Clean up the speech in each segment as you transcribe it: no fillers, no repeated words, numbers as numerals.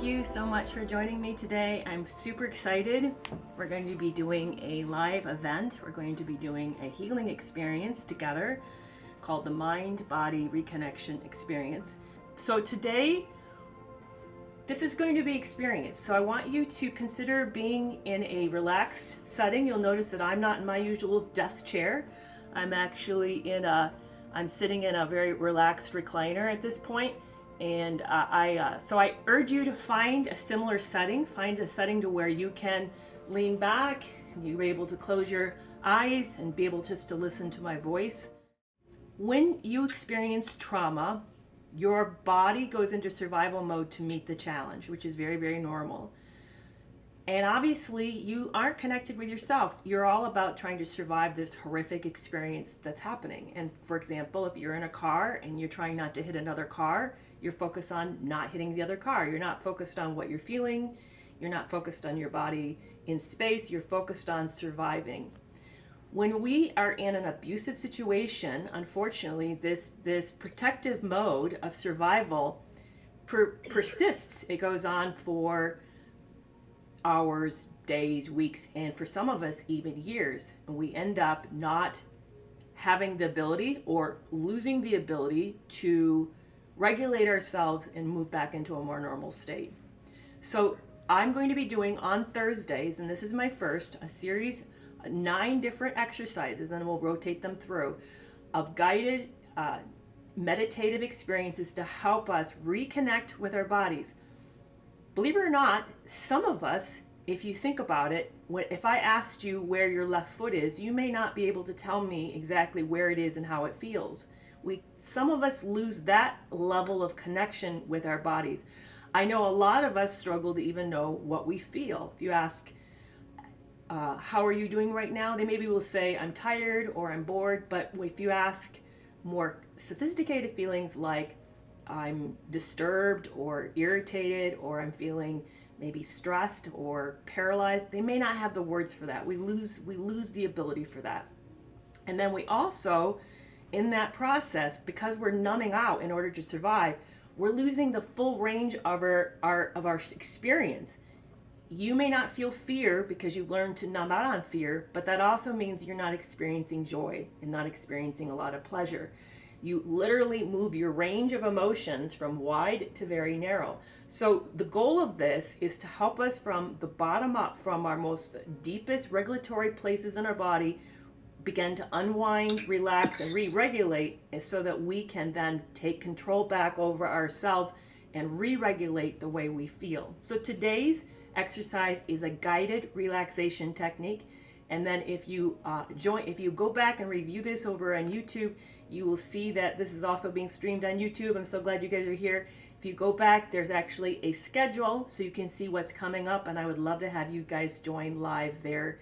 Thank you so much for joining me today. I'm super excited. We're going to be doing a live event. We're going to be doing a healing experience together called the Mind-Body Reconnection Experience. So today, this is going to be experienced. So I want you to consider being in a relaxed setting. You'll notice that I'm not in my usual desk chair. I'm actually I'm sitting in a very relaxed recliner at this point. And so I urge you to find a similar setting. Find a setting to where you can lean back and you're able to close your eyes and be able just to listen to my voice. When you experience trauma, your body goes into survival mode to meet the challenge, which is very, very normal. And obviously, you aren't connected with yourself. You're all about trying to survive this horrific experience that's happening. And for example, if you're in a car and you're trying not to hit another car, you're focused on not hitting the other car. You're not focused on what you're feeling. You're not focused on your body in space. You're focused on surviving. When we are in an abusive situation, unfortunately, this protective mode of survival persists. It goes on for hours, days, weeks, and for some of us, even years. And we end up not having the ability or losing the ability to regulate ourselves and move back into a more normal state. So I'm going to be doing on Thursdays, and this is my first, a series, 9 different exercises, and we'll rotate them through, of guided meditative experiences to help us reconnect with our bodies. Believe it or not, some of us, if you think about it, if I asked you where your left foot is, you may not be able to tell me exactly where it is and how it feels. Some of us lose that level of connection with our bodies. I know a lot of us struggle to even know what we feel. If you ask, how are you doing right now? They maybe will say, I'm tired or I'm bored. But if you ask more sophisticated feelings like I'm disturbed or irritated or I'm feeling maybe stressed or paralyzed, they may not have the words for that. We lose the ability for that. And then we also, in that process, because we're numbing out in order to survive, we're losing the full range of our experience. You may not feel fear because you've learned to numb out on fear, but that also means you're not experiencing joy and not experiencing a lot of pleasure. You literally move your range of emotions from wide to very narrow. So the goal of this is to help us from the bottom up, from our most deepest regulatory places in our body, begin to unwind, relax, and re-regulate, so that we can then take control back over ourselves and re-regulate the way we feel. So today's exercise is a guided relaxation technique. And then if you go back and review this over on YouTube, you will see that this is also being streamed on YouTube. I'm so glad you guys are here. If you go back, there's actually a schedule so you can see what's coming up, and I would love to have you guys join live there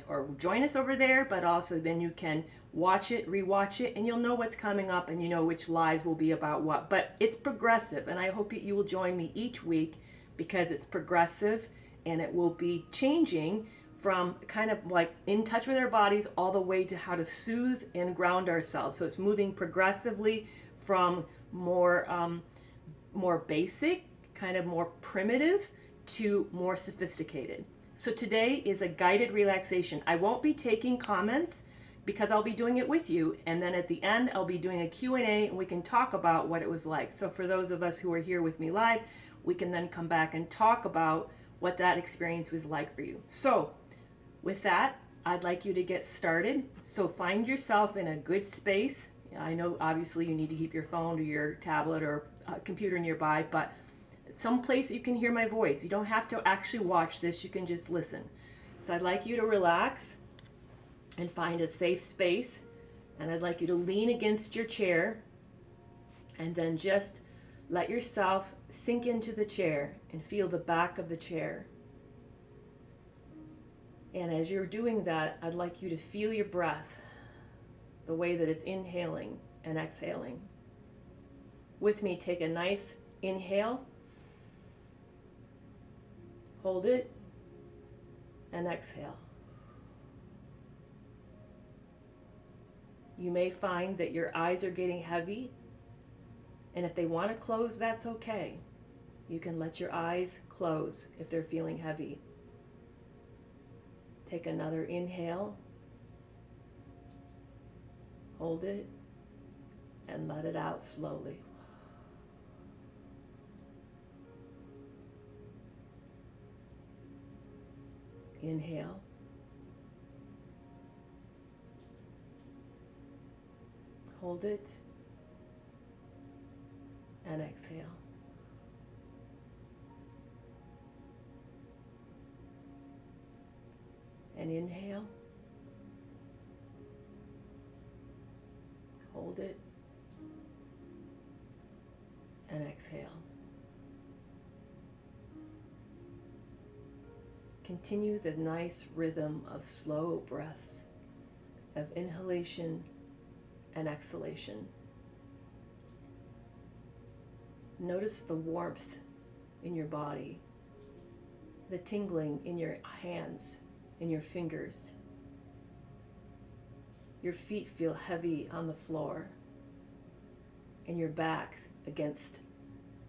or join us over there, but also then you can watch it, rewatch it, and you'll know what's coming up and you know which lives will be about what. But it's progressive, and I hope that you will join me each week because it's progressive and it will be changing from kind of like in touch with our bodies all the way to how to soothe and ground ourselves. So it's moving progressively from more basic, kind of more primitive, to more sophisticated. So today is a guided relaxation. I won't be taking comments because I'll be doing it with you. And then at the end, I'll be doing a Q&A and we can talk about what it was like. So for those of us who are here with me live, we can then come back and talk about what that experience was like for you. So with that, I'd like you to get started. So find yourself in a good space. I know obviously you need to keep your phone or your tablet or computer nearby, but someplace you can hear my voice. You don't have to actually watch this, you can just listen. So I'd like you to relax and find a safe space, and I'd like you to lean against your chair and then just let yourself sink into the chair and feel the back of the chair. And as you're doing that, I'd like you to feel your breath, the way that it's inhaling and exhaling. With me, take a nice inhale, hold it, and exhale. You may find that your eyes are getting heavy, and if they want to close, that's okay. You can let your eyes close if they're feeling heavy. Take another inhale. Hold it and let it out slowly. Inhale. Hold it and exhale. And inhale. Hold it and exhale. Continue the nice rhythm of slow breaths, of inhalation and exhalation. Notice the warmth in your body, the tingling in your hands, in your fingers. Your feet feel heavy on the floor, and your back against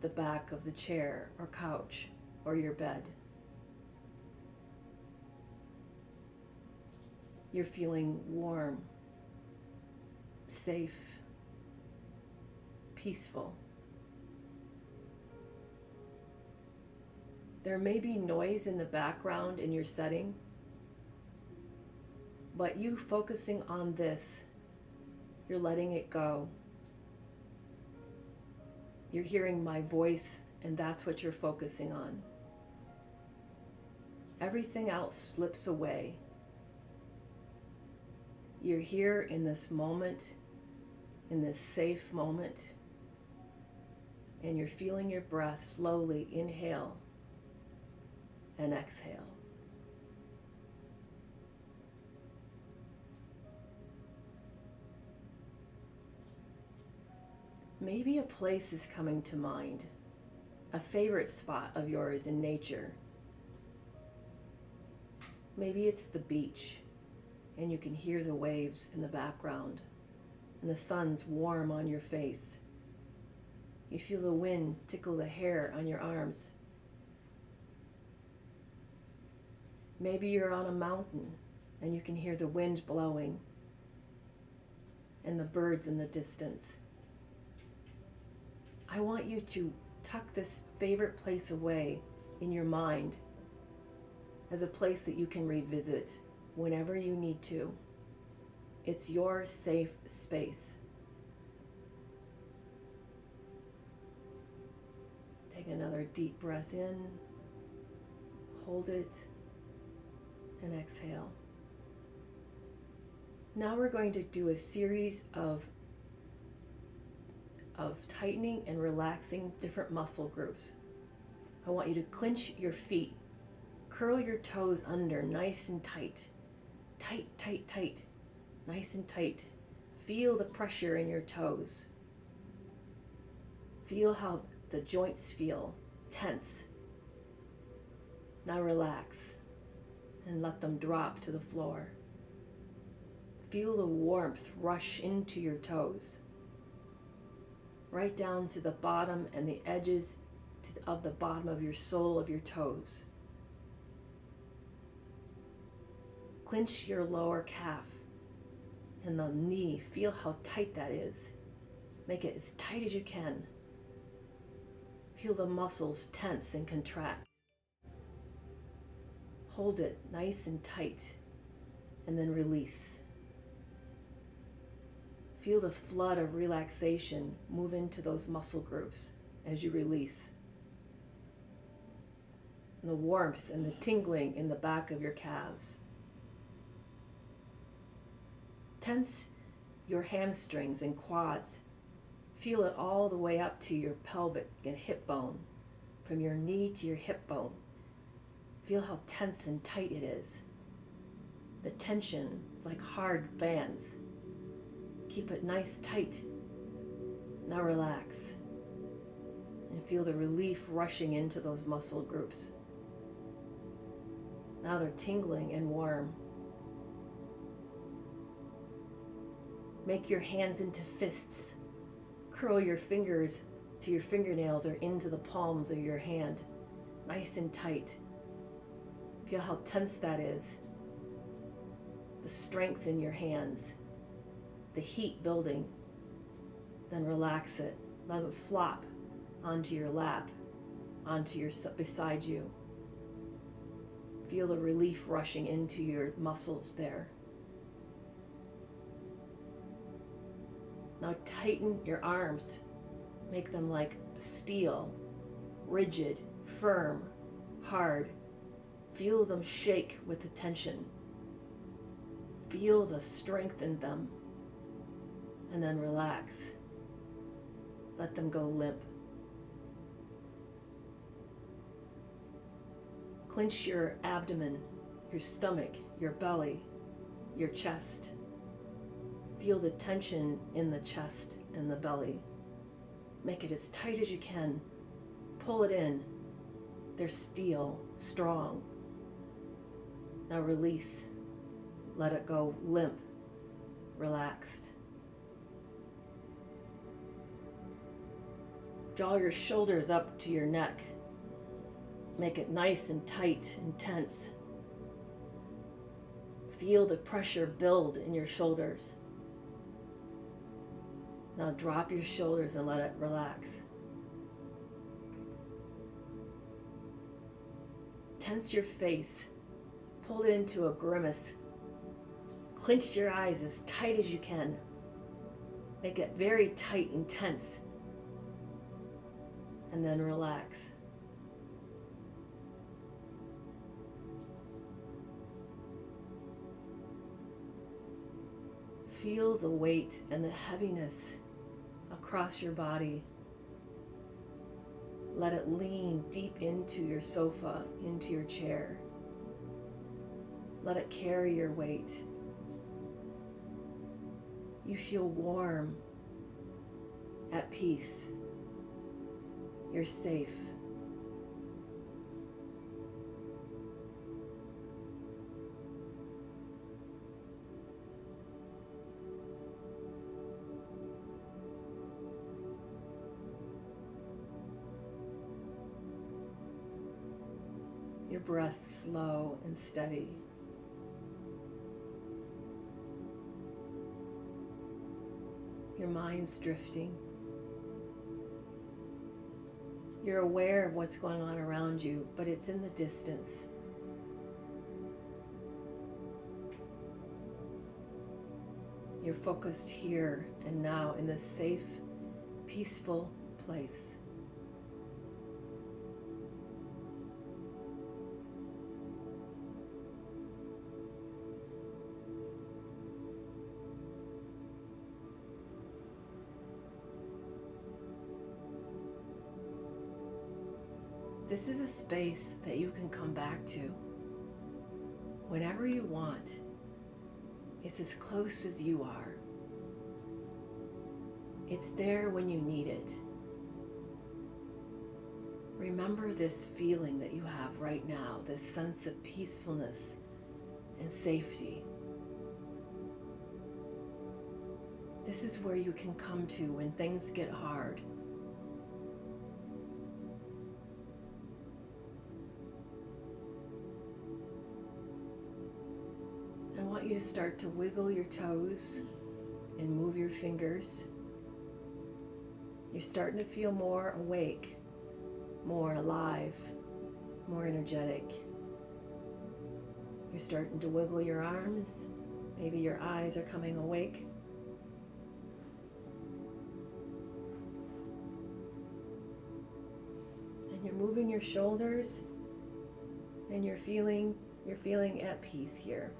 the back of the chair or couch or your bed. You're feeling warm, safe, peaceful. There may be noise in the background in your setting, but you focusing on this, you're letting it go. You're hearing my voice, and that's what you're focusing on. Everything else slips away. You're here in this moment, in this safe moment, and you're feeling your breath slowly inhale and exhale. Maybe a place is coming to mind, a favorite spot of yours in nature. Maybe it's the beach, and you can hear the waves in the background, and the sun's warm on your face. You feel the wind tickle the hair on your arms. Maybe you're on a mountain, and you can hear the wind blowing, and the birds in the distance. I want you to tuck this favorite place away in your mind as a place that you can revisit whenever you need to. It's your safe space. Take another deep breath in, hold it, and exhale. Now we're going to do a series of tightening and relaxing different muscle groups. I want you to clench your feet, curl your toes under nice and tight. Tight, tight, tight, nice and tight. Feel the pressure in your toes. Feel how the joints feel tense. Now relax and let them drop to the floor. Feel the warmth rush into your toes, right down to the bottom and the edges of the bottom of your sole of your toes. Clench your lower calf and the knee. Feel how tight that is. Make it as tight as you can. Feel the muscles tense and contract. Hold it nice and tight and then release. Feel the flood of relaxation move into those muscle groups as you release. And the warmth and the tingling in the back of your calves. Tense your hamstrings and quads. Feel it all the way up to your pelvic and hip bone, from your knee to your hip bone. Feel how tense and tight it is. The tension is like hard bands. Keep it nice tight. Now relax and feel the relief rushing into those muscle groups. Now they're tingling and warm. Make your hands into fists. Curl your fingers to your fingernails or into the palms of your hand, nice and tight. Feel how tense that is. The strength in your hands, the heat building. Then relax it. Let it flop onto your lap, beside you. Feel the relief rushing into your muscles there. Now tighten your arms. Make them like steel, rigid, firm, hard. Feel them shake with the tension. Feel the strength in them. And then relax. Let them go limp. Clench your abdomen, your stomach, your belly, your chest. Feel the tension in the chest and the belly. Make it as tight as you can. Pull it in. They're steel, strong. Now release. Let it go limp, relaxed. Draw your shoulders up to your neck. Make it nice and tight and tense. Feel the pressure build in your shoulders. Now drop your shoulders and let it relax. Tense your face. Pull it into a grimace. Clench your eyes as tight as you can. Make it very tight and tense. And then relax. Feel the weight and the heaviness across your body. Let it lean deep into your sofa, into your chair. Let it carry your weight. You feel warm, at peace. You're safe. Your breath slow and steady. Your mind's drifting. You're aware of what's going on around you, but it's in the distance. You're focused here and now in this safe, peaceful place. This is a space that you can come back to whenever you want. It's as close as you are. It's there when you need it. Remember this feeling that you have right now, this sense of peacefulness and safety. This is where you can come to when things get hard. I want you to start to wiggle your toes and move your fingers. You're starting to feel more awake, more alive, more energetic. You're starting to wiggle your arms. Maybe your eyes are coming awake. And you're moving your shoulders, and you're feeling at peace here.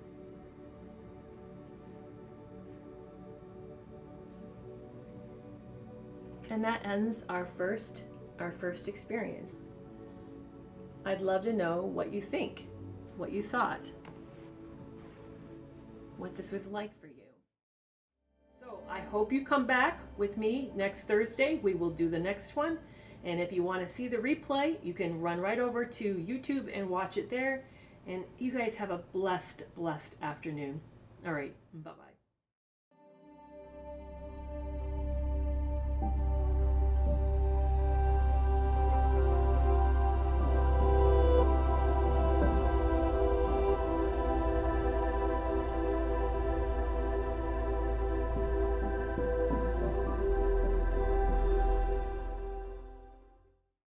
And that ends our first experience. I'd love to know what you think, what you thought, what this was like for you. So I hope you come back with me next Thursday. We will do the next one. And if you want to see the replay, you can run right over to YouTube and watch it there. And you guys have a blessed afternoon. All right, bye-bye.